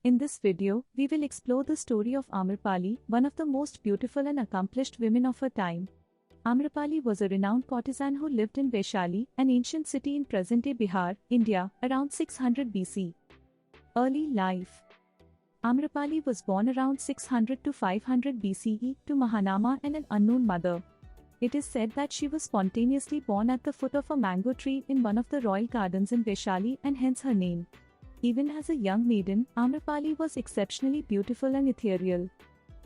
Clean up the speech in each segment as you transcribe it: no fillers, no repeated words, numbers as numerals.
In this video, we will explore the story of Amrapali, one of the most beautiful and accomplished women of her time. Amrapali was a renowned courtesan who lived in Vaishali, an ancient city in present-day Bihar, India, around 600 BC. Early life. Amrapali was born around 600 to 500 BCE to Mahanama and an unknown mother. It is said that she was spontaneously born at the foot of a mango tree in one of the royal gardens in Vaishali and hence her name. Even as a young maiden, Amrapali was exceptionally beautiful and ethereal.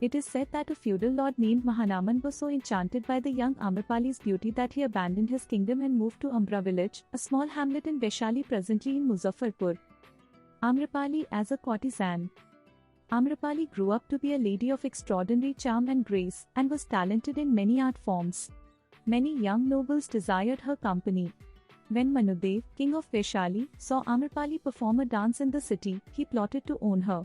It is said that a feudal lord named Mahanaman was so enchanted by the young Amrapali's beauty that he abandoned his kingdom and moved to Ambra village, a small hamlet in Vaishali presently in Muzaffarpur. Amrapali as a courtesan. Amrapali grew up to be a lady of extraordinary charm and grace, and was talented in many art forms. Many young nobles desired her company. When Manudev, king of Vaishali, saw Amrapali perform a dance in the city, he plotted to own her.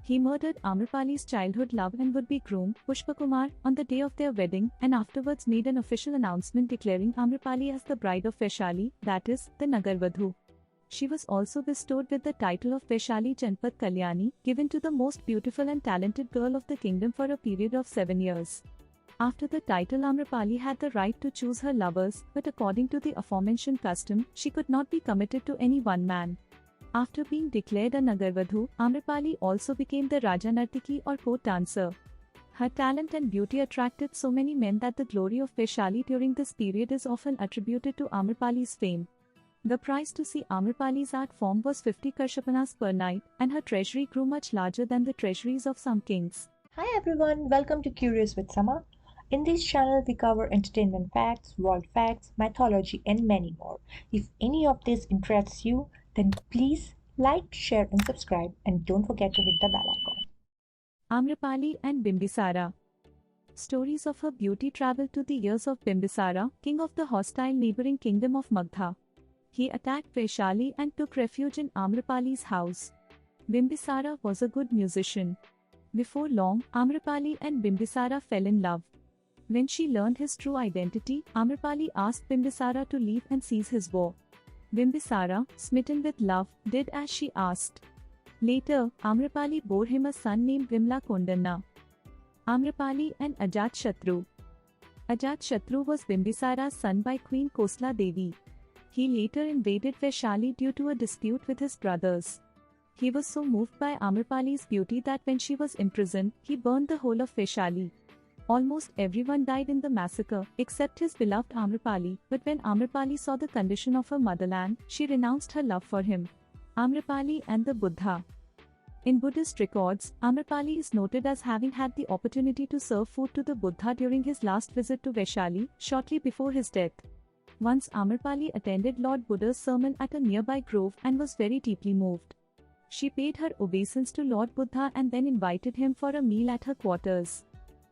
He murdered Amrapali's childhood love and would-be groom, Pushpakumar, on the day of their wedding, and afterwards made an official announcement declaring Amrapali as the bride of Vaishali, that is, the Nagarvadhu. She was also bestowed with the title of Vaishali Janpat Kalyani, given to the most beautiful and talented girl of the kingdom for a period of 7 years. After the title, Amrapali had the right to choose her lovers, but according to the aforementioned custom, she could not be committed to any one man. After being declared a Nagarvadhu, Amrapali also became the Raja Nartiki or court dancer. Her talent and beauty attracted so many men that the glory of Vaishali during this period is often attributed to Amrapali's fame. The price to see Amrapali's art form was 50 Karshapanas per night, and her treasury grew much larger than the treasuries of some kings. Hi everyone, welcome to Curious with Sama. In this channel, we cover entertainment facts, world facts, mythology, and many more. If any of this interests you, then please like, share, and subscribe, and don't forget to hit the bell icon. Amrapali and Bimbisara. Stories of her beauty travel to the years of Bimbisara, king of the hostile neighboring kingdom of Magdha. He attacked Vaishali and took refuge in Amrapali's house. Bimbisara was a good musician. Before long, Amrapali and Bimbisara fell in love. When she learned his true identity, Amrapali asked Bimbisara to leave and cease his war. Bimbisara, smitten with love, did as she asked. Later, Amrapali bore him a son named Vimla Kondanna. Amrapali and Ajat-Shatru. Ajat-Shatru was Bimbisara's son by Queen Kosla Devi. He later invaded Vaishali due to a dispute with his brothers. He was so moved by Amrapali's beauty that when she was imprisoned, he burned the whole of Vaishali. Almost everyone died in the massacre, except his beloved Amrapali, but when Amrapali saw the condition of her motherland, she renounced her love for him. Amrapali and the Buddha. In Buddhist records, Amrapali is noted as having had the opportunity to serve food to the Buddha during his last visit to Vaishali, shortly before his death. Once Amrapali attended Lord Buddha's sermon at a nearby grove and was very deeply moved. She paid her obeisance to Lord Buddha and then invited him for a meal at her quarters.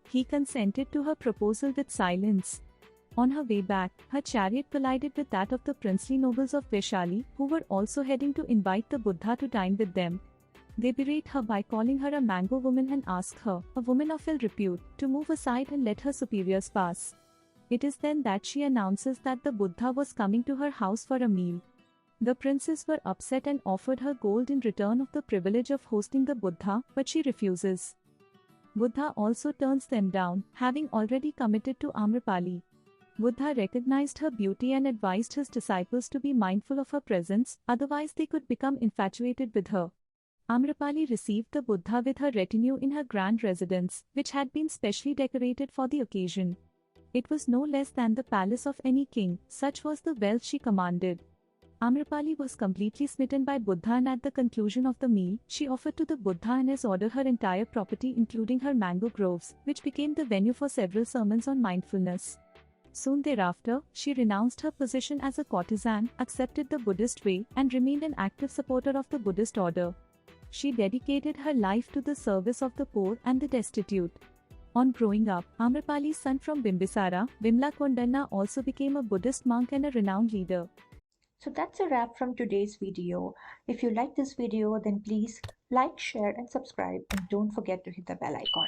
He consented to her proposal with silence. On her way back, her chariot collided with that of the princely nobles of Vaishali, who were also heading to invite the Buddha to dine with them. They berate her by calling her a mango woman and ask her, a woman of ill repute, to move aside and let her superiors pass. It is then that she announces that the Buddha was coming to her house for a meal. The princes were upset and offered her gold in return of the privilege of hosting the Buddha, but she refuses. Buddha also turns them down, having already committed to Amrapali. Buddha recognized her beauty and advised his disciples to be mindful of her presence, otherwise they could become infatuated with her. Amrapali received the Buddha with her retinue in her grand residence, which had been specially decorated for the occasion. It was no less than the palace of any king, such was the wealth she commanded. Amrapali was completely smitten by Buddha, and at the conclusion of the meal, she offered to the Buddha and his order her entire property including her mango groves, which became the venue for several sermons on mindfulness. Soon thereafter, she renounced her position as a courtesan, accepted the Buddhist way, and remained an active supporter of the Buddhist order. She dedicated her life to the service of the poor and the destitute. On growing up, Amrapali's son from Bimbisara, Vimla Kondanna, also became a Buddhist monk and a renowned leader. So that's a wrap from today's video. If you like this video, then please like, share, and subscribe, and don't forget to hit the bell icon.